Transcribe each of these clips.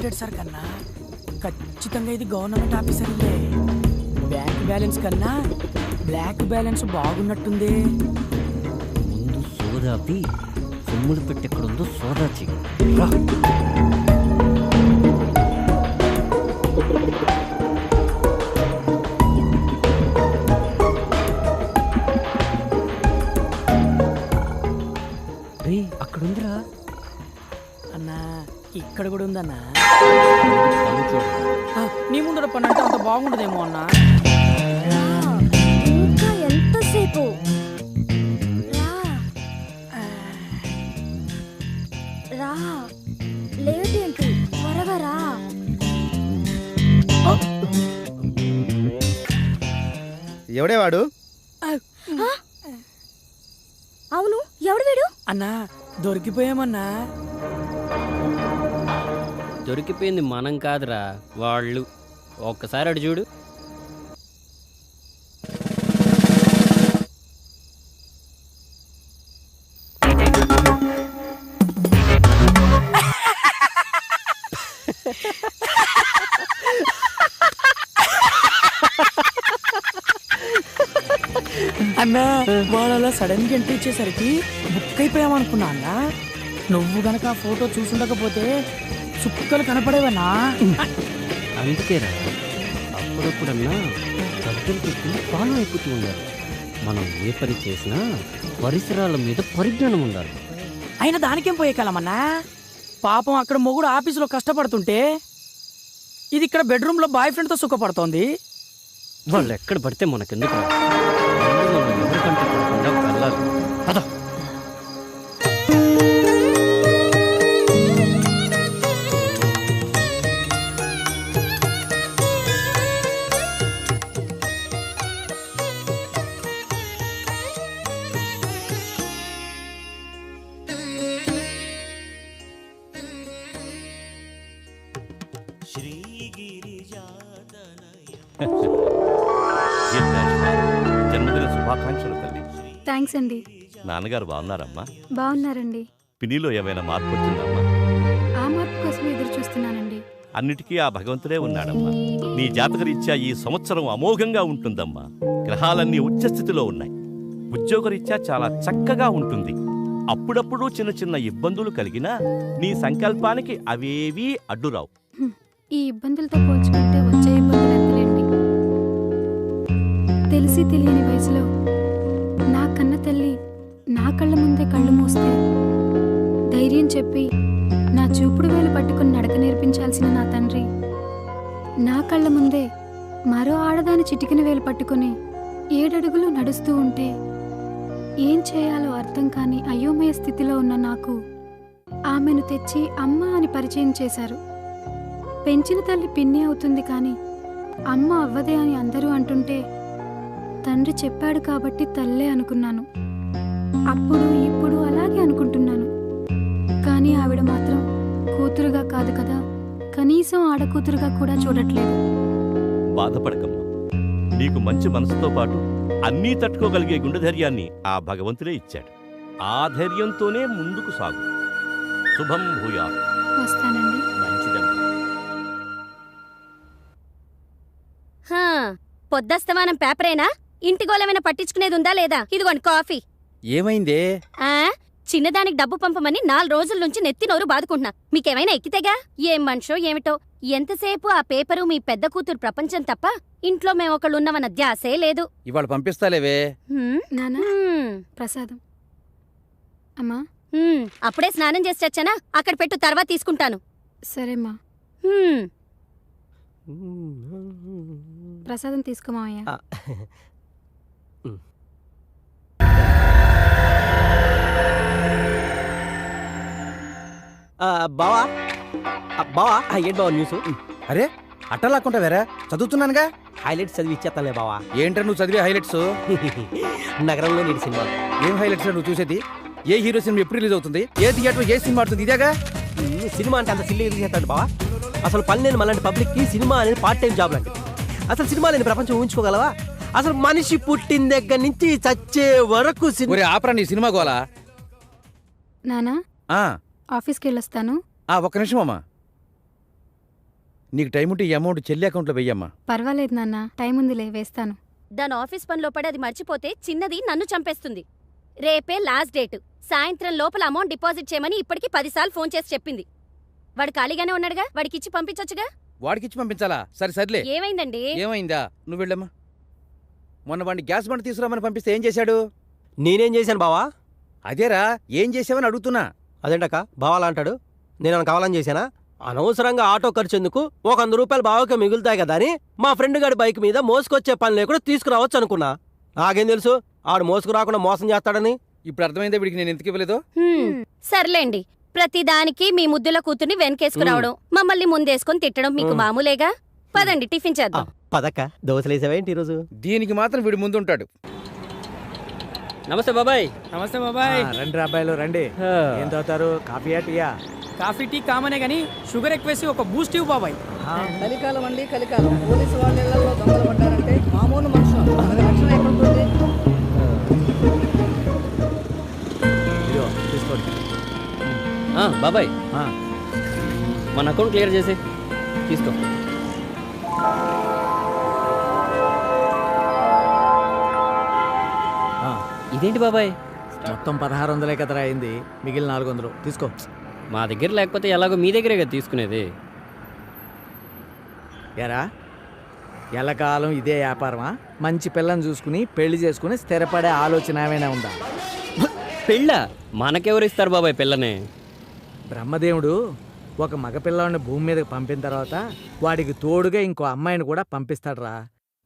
Noted sir కన్నా ఖచ్చితంగా ఇది గవర్నమెంట్ ఆఫీసర్ ఇదే. బ్యాంక్ బ్యాలెన్స్ కన్నా బ్లాక్ బ్యాలెన్స్ బాగున్నట్టుంది. ముందు సోదాపి సొమ్ములు పెట్టెక్కడుందో సోదా చెయ్యి. అక్కడుందిరా అన్నా, ఇక్కడ కూడా ఉందన్నా. నీ ముందర పని అంటే అంత బాగుండదేమో అన్నా. ఇంకా ఎంతసేపు? రా, లేట్ ఏంటి? త్వరగా రా. ఎవడే వాడు? అవును, ఎవడు వీడు? అన్నా, దొరికిపోయామన్నా. దొరికిపోయింది మనం కాదురా, వాళ్ళు. ఒక్కసారి అటు చూడు. అన్నా, వాళ్ళు అలా సడన్ గా ఎంట్రీ ఇచ్చేసరికి బుక్ అయిపోయామనుకున్నా అన్నా. నువ్వు గనక ఆ ఫోటో చూసుండకపోతే చుక్కలు కనపడేవన్నా. అందుకేరా అప్పుడప్పుడన్నా దగ్గర పెట్టుకుని ఫాలో అయిపోతూ ఉండాలి. మనం ఏ పని చేసినా పరిసరాల మీద పరిజ్ఞానం ఉండాలి. అయినా దానికేం పోయే కాలమన్నా. పాపం అక్కడ మొగుడు ఆఫీసులో కష్టపడుతుంటే ఇది ఇక్కడ బెడ్రూమ్ లో బాయ్ ఫ్రెండ్ తో సుఖపడుతోంది. వాళ్ళు ఎక్కడ పడితే మనకెందుకు ఎవరికంటే వెళ్ళాలి. అదా జన్మదిన శుభాకాంక్షలు తల్లి. థ్యాంక్స్ అండి. నాన్నగారు బాగున్నారమ్మా? బాగున్నారండి. పినిలో ఏమైనా మార్పు వచ్చిందమ్మా? ఆ మార్పు కోసం ఎదురు చూస్తున్నానండి. అన్నిటికీ ఆ భగవంతుడే ఉన్నాడమ్మా. నీ జాతకరీత్యా ఈ సంవత్సరం అమోఘంగా ఉంటుందమ్మా. గ్రహాలన్నీ ఉచ్చస్థితిలో ఉన్నాయి. ఉద్యోగరీత్యా చాలా చక్కగా ఉంటుంది. అప్పుడప్పుడు చిన్న చిన్న ఇబ్బందులు కలిగినా నీ సంకల్పానికి అవేవీ అడ్డురావు. ఈ ఇబ్బందులతో పోల్చుకుంటే వచ్చే ఇబ్బందులు ఎంతలేండి. తెలిసి తెలియని వయసులో నా కన్న తల్లి నా కళ్ళ ముందే కళ్ళు మూస్తే ధైర్యం చెప్పి నా చూపుడు వేలు పట్టుకుని నడక నేర్పించాల్సిన నా తండ్రి నా కళ్ళ ముందే మరో ఆడదాని చిటికిన వేలు పట్టుకుని 7 అడుగులు నడుస్తూ ఉంటే ఏం చేయాలో అర్థం కాని అయోమయ స్థితిలో ఉన్న నాకు ఆమెను తెచ్చి అమ్మ అని పరిచయం చేశారు. పెంచిన తల్లి పిన్ని అవుతుంది కానీ అమ్మ అవ్వదే అని అందరూ అంటుంటే తండ్రి చెప్పాడు కాబట్టి తల్లే అనుకున్నాను. అప్పుడు ఇప్పుడు అలాగే అనుకుంటున్నాను. కానీ ఆవిడ మాత్రం కూతురుగా కాదు కదా, కనీసం ఆడకూతురుగా కూడా చూడట్లేదు. బాధపడకమ్మా. నీకు మంచి మనసుతో పాటు అన్నీ తట్టుకోగలిగే గుండె ధైర్యాన్ని ఆ భగవంతుడే ఇచ్చాడు. ఆ ధైర్యంతోనే ముందుకు సాగు. శుభం భూయా. వస్తానండి. మంచిదమ్మా. పొద్దస్తమానం పేపరేనా? ఇంటి గోళమైనా పట్టించుకునేది ఉందా లేదా? ఇదిగోండి కాఫీ. ఏమైందే? చిన్నదానికి డబ్బు పంపమని 4 రోజుల నుంచి నెత్తి నోరు బాదుకుంటున్నా. మీకేమైనా ఎక్కితేగా? ఏం మనిషో ఏమిటో. ఎంతసేపు ఆ పేపరు మీ పెద్ద కూతురు ప్రపంచం తప్ప ఇంట్లో మేమొకళ్ళున్నవన్న ధ్యాసే లేదు. ఇవాళ పంపిస్తాలేవే. నానా, ప్రసాదం. అమ్మా, అప్పుడే స్నానం చేసి వచ్చానా? అక్కడ పెట్టు, తర్వాత తీసుకుంటాను. సరేమ్మా. ప్రసాదం తీసుకోమావయ్యా. బావా బావా, ఏంటి బావా న్యూస్? అరే అట్టలాక్కుంటా వేరా, చదువుతున్నానుగా. హైలైట్స్ చదివి ఇచ్చేస్తానులే బావా. ఏంట్రా నువ్వు చదివే హైలైట్స్? నగరంలో నేటి సినిమా. ఏం హైలైట్స్ నువ్వు చూసేది? ఏ హీరో సినిమా ఎప్పుడు రిలీజ్ అవుతుంది? ఏ థియేటర్ ఏ సినిమా ఆడుతుంది? ఇదేగా సినిమా అంటే అంత సిల్లి రిలీజ్ చేస్తాడు బావా. అసలు పని లేని మళ్ళీ పబ్లిక్కి సినిమా అనేది పార్ట్ టైం జాబ్ లాంటిది. అసలు సినిమా లేని ప్రపంచం ఊహించుకోగలవా? అసలు మనిషి పుట్టిన దగ్గర నుంచి చచ్చే వరకు ఆపరా నీ సినిమా గోలా. నానా, ఆఫీస్కి వెళ్ళొస్తాను. ఒక్క నిమిషం అమ్మా. నీకు టైం ఉంటే ఈ అమౌంట్ చెల్లి అకౌంట్లో వెయ్యమ్మా. పర్వాలేదు నాన్న, టైం ఉందిలే, వేస్తాను. దాని ఆఫీస్ పనిలో పడి అది మర్చిపోతే చిన్నది నన్ను చంపేస్తుంది. రేపే లాస్ట్ డేట్. సాయంత్రం లోపల అమౌంట్ డిపాజిట్ చేయమని ఇప్పటికి 10 సార్లు ఫోన్ చేసి చెప్పింది. వాడు ఖాళీగానే ఉన్నాడుగా, వాడికిచ్చి పంపించొచ్చుగా. వాడికిచ్చి పంపించాలా? సరే సర్లే. ఏమైందండి? ఏమైందా? నువ్వు వెళ్ళమ్మా. మొన్న వాడిని గ్యాస్ బండ తీసుకురామని పంపిస్తే ఏం చేశాడు? నేనేం చేశాను బావా? అదేరా, ఏం చేసావని అడుగుతున్నా. అదేంటక్క బావాలా అంటాడు? నేను కావాలని చేశానా? అనవసరంగా ఆటో ఖర్చు ఎందుకు, ఒక 100 రూపాయలు బావకే మిగులుతాయి కదా అని మా ఫ్రెండ్ గారి బైక్ మీద మోసుకొచ్చే పని లేకుండా తీసుకురావచ్చు అనుకున్నా. నాకేం తెలుసు ఆడు మోసుకురాకుండా మోసం చేస్తాడని. ఇప్పుడు అర్థమైందా వీడికి నేను ఎందుకు ఇవ్వలేదో? సర్లేండి, ప్రతిదానికి మీ ముద్దుల కూతుర్ని వెనకేసుకురావడం, మమ్మల్ని ముందేసుకొని తిట్టడం మీకు మామూలేగా. పదండి టిఫిన్ చేద్దాం. పదక్క, దోశలేసావేంటి ఈరోజు? దీనికి మాత్రం వీడు ముందుంటాడు. నమస్తే బాబాయ్. నమస్తే బాబాయ్. రండి అబ్బాయిలు రండి. ఏం తాగుతారు, కాఫీయా టీయా? కాఫీ టీ కామనే గానీ షుగర్ ఎక్కువేసి ఒక బూస్ట్ ఇవ్వు బాబాయ్. కలికాలం అండి, కలికాలం. పోలీసు వాళ్ళ ఇళ్లలో దొంగలు పడ్డారంటే మామూలు మనుషులు మనకి రక్షణ ఎక్కడుంటుంది? ఇదిగో తీసుకోండి. బాబాయ్, ఆ, మన అకౌంట్ క్లియర్ చేసి తీసుకో. ఆ, ఇదేంటి బాబాయ్? మొత్తం 1600 కదరా అయింది, మిగిలిన 400 తీసుకో. మా దగ్గర లేకపోతే ఎలాగో మీ దగ్గరే కదా తీసుకునేది. ఎరా ఎల్లకాలం ఇదే వ్యాపారమా? మంచి పిల్లని చూసుకుని పెళ్లి చేసుకుని స్థిరపడే ఆలోచన ఏమైనా ఉందా? పెళ్ళ మనకెవరు ఇస్తారు బాబాయ్ పిల్లని? బ్రహ్మదేవుడు ఒక మగపిల్లాడిని భూమి మీదకి పంపిన తర్వాత వాడికి తోడుగా ఇంకో అమ్మాయిని కూడా పంపిస్తాడురా.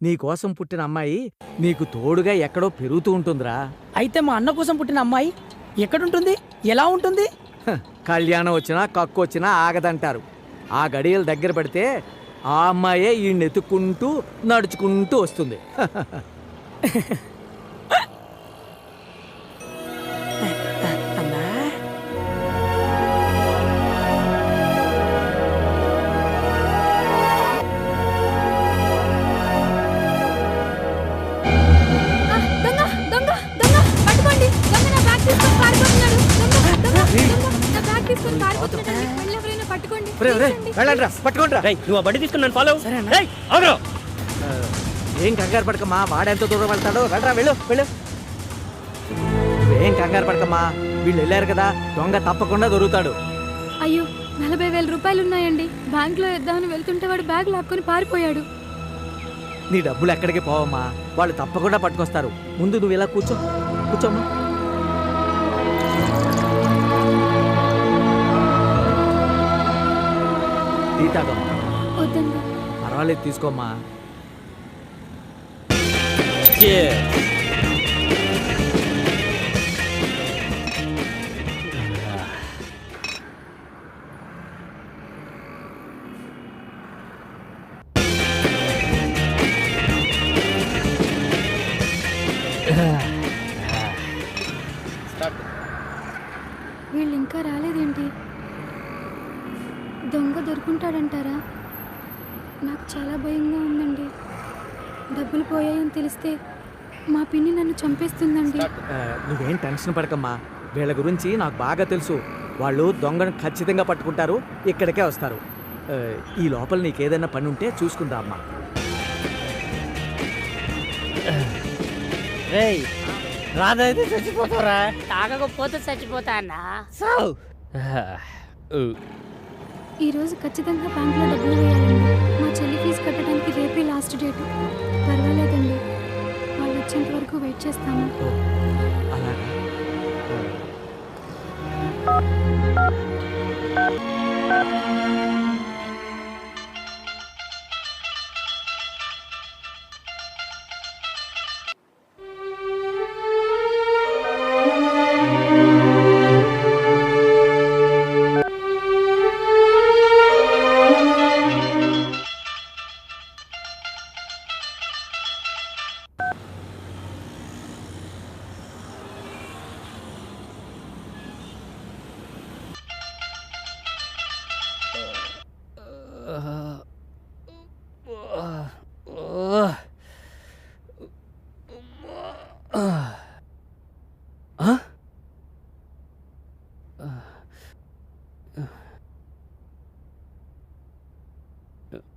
నీకోసం పుట్టిన అమ్మాయి నీకు తోడుగా ఎక్కడో పెరుగుతూ ఉంటుందిరా. అయితే మా అన్న కోసం పుట్టిన అమ్మాయి ఎక్కడుంటుంది, ఎలా ఉంటుంది? హ, కళ్యాణం వచ్చినా కక్కు వచ్చినా ఆగదంటారు. ఆ గడియలు దగ్గర పడితే ఆ అమ్మాయే ఈయన్ని ఎత్తుక్కుంటూ నడుచుకుంటూ వస్తుంది. అన్నా దొంగ దొంగ దొంగ పట్టుకోండి. దొంగ నా బ్యాగ్ తీసుకొని పారిపోతున్నాడు. దొంగ దొంగ దొంగ నా బ్యాగ్ తీసుకొని పారిపోతున్నాడు. మళ్ళీ ఎవరైనా పట్టుకోండి. వెళ్ళండి, పట్టుకోండి. రేయ్, నువ్వు ఆ బండి తీసుకుని నన్ను ఫాలో. రేయ్, ఆగురా. ఏం కంగారు పడకమ్మా, వాడెంత దూరం వెళ్తాడో. వెళ్ళరా, వెళ్ళు వెళ్ళు. ఏం కంగారు పడకమ్మా, వీళ్ళు వెళ్ళారు కదా, దొంగ తప్పకుండా దొరుకుతాడు. అయ్యో, 40,000 రూపాయలు ఉన్నాయండి. బ్యాంకులో వేద్దామని వెళ్తుంటే వాడు బ్యాగ్ లాక్కొని పారిపోయాడు. నీ డబ్బులు ఎక్కడికి పోవమ్మా, వాళ్ళు తప్పకుండా పట్టుకొస్తారు. ముందు నువ్వు ఇలా కూర్చో, కూర్చోమ్మా. టీ తాగమ్మా. వద్దండి. పర్వాలేదు, తీసుకోమ్మా. Cheers. వీళ్ళు ఇంకా రాలేదేంటి? దొంగ దొరుకుంటాడంటారా? నాకు చాలా భయంగా ఉందండి. డబ్బులు పోయాయని తెలిస్తే మా పిన్ని నన్ను చంపేస్తుందండి. నువ్వేం టెన్షన్ పడకమ్మా, వీళ్ళ గురించి నాకు బాగా తెలుసు. వాళ్ళు దొంగను ఖచ్చితంగా పట్టుకుంటారు, ఇక్కడికే వస్తారు. ఈ లోపల నీకేదైనా పని ఉంటే చూసుకుందా అమ్మా. రేయ్, రాదైతే చచ్చిపోతారా? తాగకపోతే చచ్చిపోతా అన్నా. ఈరోజు ఖచ్చితంగా బ్యాంకులో డబ్బులు వేయాలండి. మా చెల్లి ఫీజు కట్టడానికి రేపే లాస్ట్ డేట్. పర్వాలేదండి, వాళ్ళు వచ్చేంత వరకు వెయిట్ చేస్తాము. అలాగా.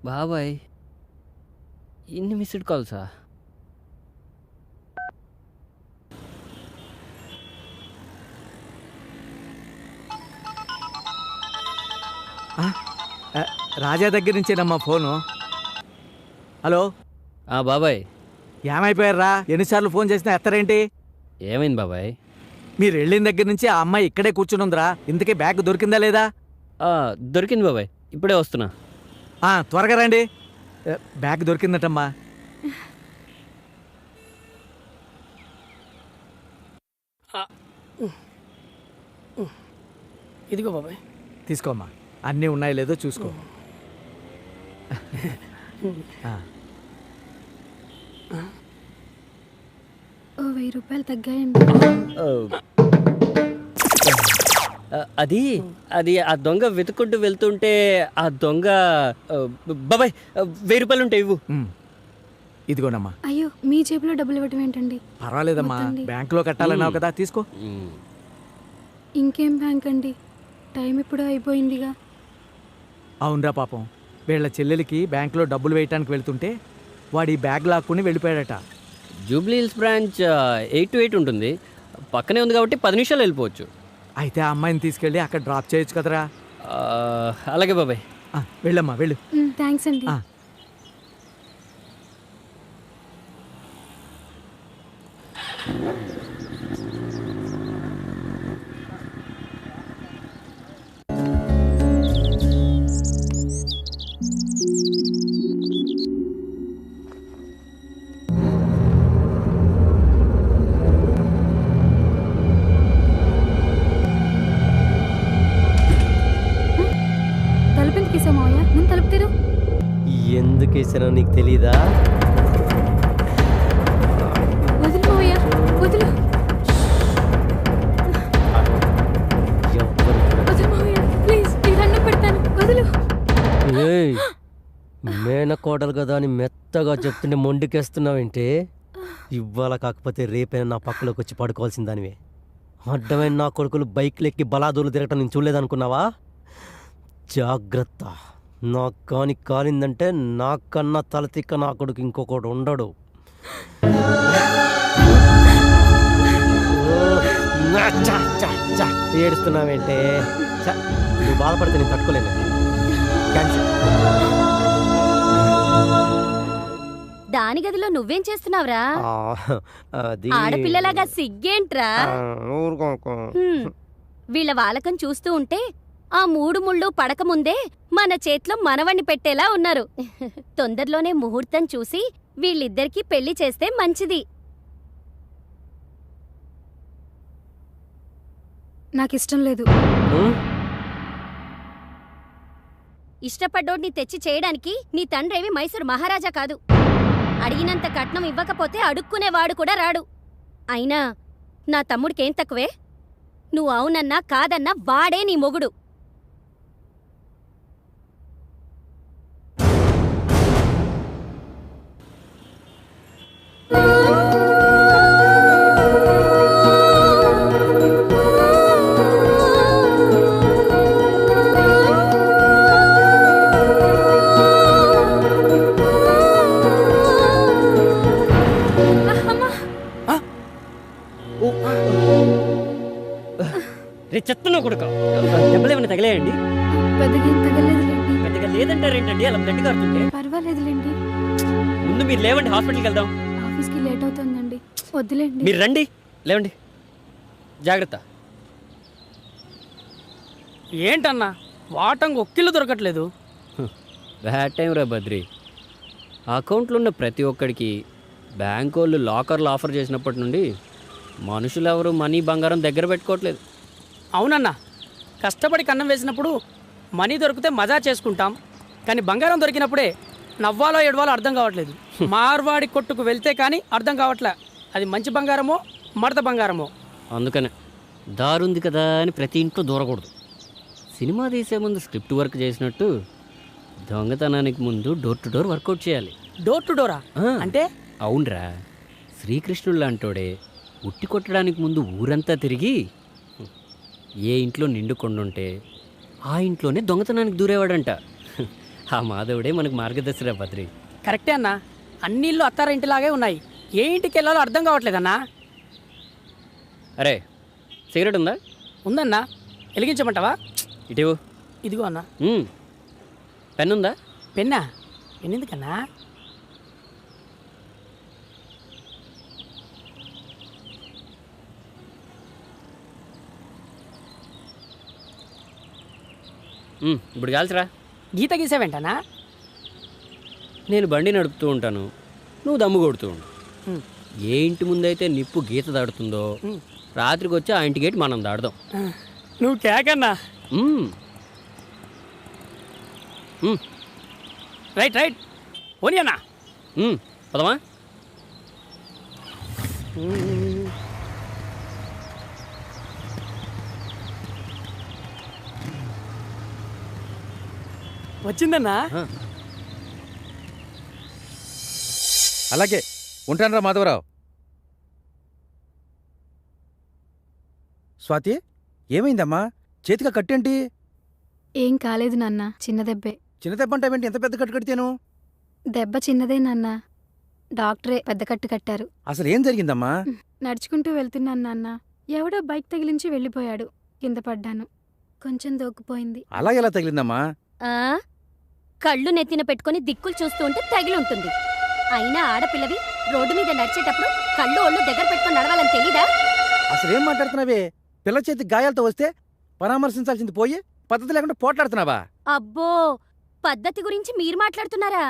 బాబాయ్ ఇన్ని మిస్డ్ కాల్సా? రాజా దగ్గర నుంచేనమ్మా ఫోను. హలో బాబాయ్ ఏమైపోయారా? ఎన్నిసార్లు ఫోన్ చేసినా ఎత్తరేంటి? ఏమైంది బాబాయ్? మీరు వెళ్ళిన దగ్గర నుంచి ఆ అమ్మాయి ఇక్కడే కూర్చునుందిరా. ఇంతకీ బ్యాగ్ దొరికిందా లేదా? దొరికింది బాబాయ్, ఇప్పుడే వస్తున్నా. త్వరగా రండి. బ్యాగ్ దొరికిందటమ్మా. ఇదిగో బాబాయ్. తీసుకోమ్మా, అన్నీ ఉన్నాయో లేదో చూసుకో. ఓ 1000 రూపాయలు తగ్గాయండి. అది అది ఆ దొంగ వెతుకుంటూ వెళ్తుంటే ఆ దొంగ బాబాయ్ 1000 రూపాయలు ఉంటాయి ఇవ్వు. ఇదిగోనమ్మా. అయ్యో, మీ జేబులో డబ్బులు ఇవ్వటం ఏంటండి? పర్వాలేదమ్మా, వద్దండి. బ్యాంకులో కట్టాలన్నావు కదా, తీసుకో. ఇంకేం బ్యాంక్ అండి, టైం ఇప్పుడు అయిపోయిందిగా. అవునరా పాపం, వీళ్ళ చెల్లెలికి బ్యాంకులో డబ్బులు వేయటానికి వెళ్తుంటే వాడి బ్యాగ్ లాక్కుని వెళ్ళిపోయాడట. జూబ్లీ హిల్స్ బ్రాంచ్ 8 to 8 ఉంటుంది, పక్కనే ఉంది కాబట్టి 10 నిమిషాలు వెళ్ళిపోవచ్చు. అయితే ఆ అమ్మాయిని తీసుకెళ్ళి అక్కడ డ్రాప్ చేయొచ్చు కదరా. అలాగే బాబాయ్. వెళ్ళమ్మా, వెళ్ళు. థ్యాంక్స్ అండి. తలుపెందుకు వేసావు మావయ్య? ముందు తలుపు తెరు. ఎందుకు వేసానో నీకు తెలీదా? వదులు మావయ్య, వదులు. వదులు మావయ్య, ప్లీజ్, నీకు దండం పెడతాను, వదులు. మేనకోడలు కదా అని మెత్తగా చెప్తుంటే మొండికేస్తున్నావేంటి? ఇవాళ కాకపోతే రేపైనా నా పక్కలోకి వచ్చి పడుకోవాల్సిన దానివే. అడ్డమైన నా కొడుకులు బైక్లు ఎక్కి బలాదూలు తిరగటం నేను చూడలేదనుకున్నావా? జాగ్రత్త, నా కాని కాలిందంటే నాకన్నా తలతిక్క నా కొడుకు ఇంకొకడు ఉండడు. ఏడుస్తున్నావేంటే? నువ్వు బాధపడితే నేను తట్టుకోలేను. క్యాన్సిల్. దాని గదిలో నువ్వేం చేస్తున్నావురా? ఆడపిల్లలాగా సిగ్గేంట్రా? వీళ్ళ వాలకం చూస్తూ ఉంటే ఆ 3 ముళ్ళు పడకముందే మన చేతిలో మనవణ్ణి పెట్టేలా ఉన్నారు. తొందరలోనే ముహూర్తం చూసి వీళ్ళిద్దరికీ పెళ్లి చేస్తే మంచిది. నాకిష్టం లేదు. ఇష్టపడ్డోడిని తెచ్చి చేయడానికి నీ తండ్రేవి మైసూరు మహారాజా కాదు. అడిగినంత కట్నం ఇవ్వకపోతే అడుక్కునేవాడు కూడా రాడు. అయినా నా తమ్ముడికేం తక్కువే? నువ్వు అవునన్నా కాదన్నా వాడే నీ మొగుడు. చెత్తను కొడుక, దెబ్బలేమన్నా తగిలేయండి? పెద్దగా ఏం తగలేదులేండి. పెద్దగా లేదంటారేంటండి? అలా బ్లడ్ కారుతుంటే. పర్వాలేదులేండి. ముందు మీరు లేవండి, హాస్పిటల్కి వెళ్దాం. ఆఫీస్కి లేట్ అవుతుందండి, వద్దులేండి. మీరు రండి, లేవండి. జాగ్రత్త. ఏంటన్నా వాటంగా ఒక్కిళ్ళు దొరకట్లేదు? బ్యాడ్ టైం రా బద్రి. అకౌంట్లో ఉన్న ప్రతి ఒక్కడికి బ్యాంక్ వాళ్ళు లాకర్లు ఆఫర్ చేసినప్పటి నుండి మనుషులు ఎవరు మనీ బంగారం దగ్గర పెట్టుకోవట్లేదు. అవునన్నా, కష్టపడి కన్నం వేసినప్పుడు మనీ దొరికితే మజా చేసుకుంటాం, కానీ బంగారం దొరికినప్పుడే నవ్వాలో ఏడవాలో అర్థం కావట్లేదు. మార్వాడి కొట్టుకు వెళ్తే కానీ అర్థం కావట్లే అది మంచి బంగారమో మడత బంగారమో. అందుకనే దారుంది కదా అని ప్రతి ఇంట్లో దూరకూడదు. సినిమా తీసే ముందు స్క్రిప్ట్ వర్క్ చేసినట్టు దొంగతనానికి ముందు డోర్ టు డోర్ వర్కౌట్ చేయాలి. డోర్ టు డోరా అంటే? అవునరా, శ్రీకృష్ణుడు లాంటోడే ఉట్టి కొట్టడానికి ముందు ఊరంతా తిరిగి ఏ ఇంట్లో నిండు కొండుంటే ఆ ఇంట్లోనే దొంగతనానికి దూరేవాడంట. ఆ మాధవుడే మనకు మార్గదర్శిరా బద్రి. కరెక్టే అన్నా, అన్ని ఇల్లు అత్తారింటిలాగే ఉన్నాయి. ఏ ఇంటికి వెళ్ళాలో అర్థం కావట్లేదన్నా. అరే సిగరెట్ ఉందా? ఉందన్నా, వెలిగించమంటావా? ఇటీవు. ఇదిగో అన్నా. పెన్ ఉందా? పెన్నా? పెన్ ఎందుకన్నా? ఇప్పుడు కాల్చరా. గీత గీసావేంటనా? నేను బండి నడుపుతూ ఉంటాను, నువ్వు దమ్ము కొడుతూ ఉండు. ఏ ఇంటి ముందైతే నిప్పు గీత దాడుతుందో రాత్రికి వచ్చి ఆ ఇంటి గేట్ మనం దాడదాం. నువ్వు కేకన్నా. రైట్ రైట్ పోనీ అన్నా. పదమా. వచ్చిందన్నా. అలాగే ఉంటానరా మాధవరావు. స్వాతి, ఏమైందమ్మా? చేతిగా కట్టేంటి? ఏం కాలేదు నాన్న, చిన్న దెబ్బే. చిన్న దెబ్బ అంటావేంటి? ఎంత పెద్ద కట్టు కడితేను? దెబ్బ చిన్నదే నాన్న, డాక్టరే పెద్ద కట్టు కట్టారు. అసలు ఏం జరిగిందమ్మా? నడుచుకుంటూ వెళ్తున్నాను నాన్న, ఎవడో బైక్ తగిలించి వెళ్ళిపోయాడు. కింద పడ్డాను, కొంచెం దోక్కుపోయింది. అలా ఎలా తగిలిందమ్మా? కళ్ళు నెత్తిన పెట్టుకుని దిక్కులు చూస్తూ ఉంటే తగిలి ఉంటుంది. అయినా ఆడపిల్లవి రోడ్డు మీద నడిచేటప్పుడు కళ్ళు ఒళ్ళు దగ్గర పెట్టుకుని నడవాలని తెలీదా? అసలేం మాట్లాడుతున్నావే? పిల్ల చేతి గాయాలతో వస్తే పరామర్శించాల్సింది పోయి పద్ధతి లేకుండా పోట్లాడుతున్నావా? అబ్బో, పద్ధతి గురించి మీరు మాట్లాడుతున్నారా?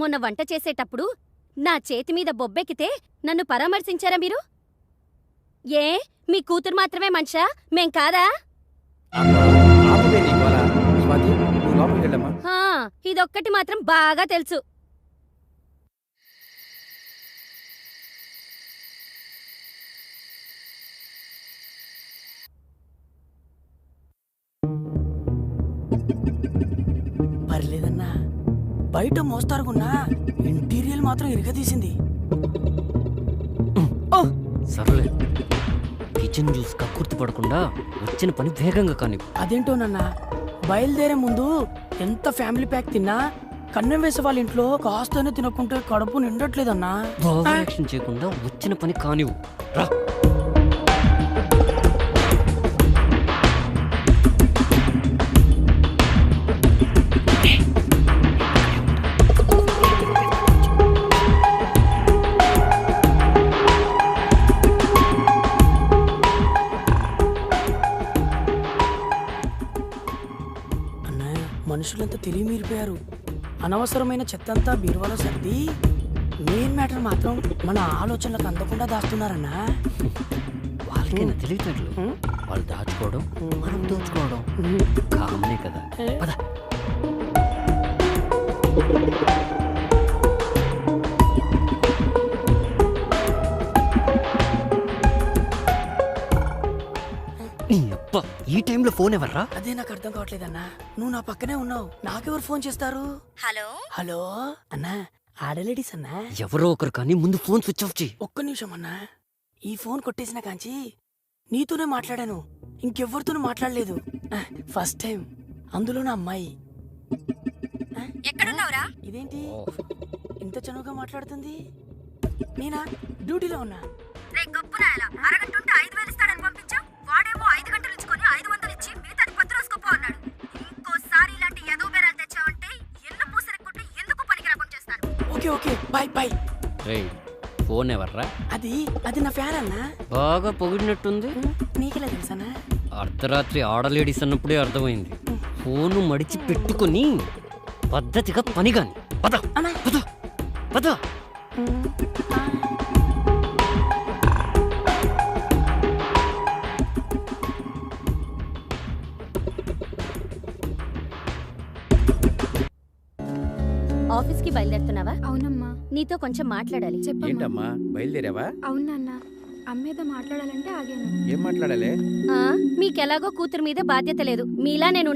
మొన్న వంట చేసేటప్పుడు నా చేతి మీద బొబ్బెక్కితే నన్ను పరామర్శించారా మీరు? ఏ మీ కూతురు మాత్రమే మనిషా, మేం కాదా? ఆపవే నీ గోల. స్వాతి, నువ్వు లోపలికి వెళ్ళమ్మా. ఇదొక్కటి మాత్రం బాగా తెలుసు. పర్లేదన్నా, బయట మోస్తారుగున్నా ఇంటీరియల్ మాత్రం ఇరగదీసింది. సర్లే, కిచెన్ జ్యూస్ కక్కుర్తి పడకుండా వచ్చిన పని వేగంగా కానీ. అదేంటోనన్నా, బయలుదేరే ముందు ఎంత ఫ్యామిలీ ప్యాక్ తిన్నా కన్నం వేసే వాళ్ళ ఇంట్లో కాస్తనే తినకుంటే కడుపు నిండట్లేదన్నా. ఓవర్ యాక్షన్ చేయకుండా వచ్చిన పని కానివ్వు. రా. మనుషులంతా తెలివి మీరిపోయారు. అనవసరమైన చెత్తంతా బీరువాలో సర్ది మెయిన్ మ్యాటర్ మాత్రం మన ఆలోచనలకు అందకుండా దాస్తున్నారన్నా. వాళ్ళకైనా తెలియట్లేదు. వాళ్ళు దాచుకోవడం, మనం దోచుకోవడం కామనే కదా. పద. ఈ టైంలో ఫోన్ ఎవర్రా? అదే నాకు అర్థం కావట్లేదన్నా. నువ్వు నా పక్కనే ఉన్నావు, నాకెవరు ఫోన్ చేస్తారు? హలో హలో అన్నా, ఆడలేడీస్ అన్నా. ఎవరో ఒకరు కానీ ముందు ఫోన్ స్విచ్ ఆఫ్ చేయి. ఒక్క నిమిషం అన్నా, ఈ ఫోన్ కొట్టేసిన కాంచి నీతోనే మాట్లాడాను, ఇంకెవ్వరితోనూ మాట్లాడలేదు. ఫస్ట్ టైం, అందులో నా అమ్మాయి. ఎక్కడున్నావురా? ఇదేంటి ఇంత చనువుగా మాట్లాడుతుంది? నేనా డ్యూటీలో ఉన్నా. అరగంట ఉంటే 5,000 ఇస్తాడని పంపించావు. వాడేమో 5 గంటలు ఇచ్చుకొని 500 ఇచ్చి మిగతాది 10 రోజుకోపో అన్నాడు. ఇంకోసారి ఇలాంటి ఎదో బేరాలు తెచ్చావంటే ఎల్లు పూసరి కొట్టి ఎందుకు పనికి రాకుండా చేస్తాను. Okay okay, bye bye. Phone ఎవర్రా? అది నా ఫ్యాన్ అన్నా. బాగా పొగిడినట్టుంది. నీకెలా తెలుసన్నా? అర్ధరాత్రి ఆడలేడీస్ అన్నప్పుడే అర్థమైంది. ఫోను మడిచి పెట్టుకుని పద్ధతిగా పని గాని. పద పద పద. ఆఫీస్కి బయలుదేరుతున్నావా? అవునమ్మా. నీతో కొంచెం మాట్లాడాలి. చెప్పమ్మా. ఏంటమ్మా, బయలుదేరావా? అవునన్నా, అమ్మేదో మాట్లాడాలంటే ఆగాను. ఏం మాట్లాడాలి? మీకెలాగో కూతురు మీద బాధ్యత లేదు, మీలా నేను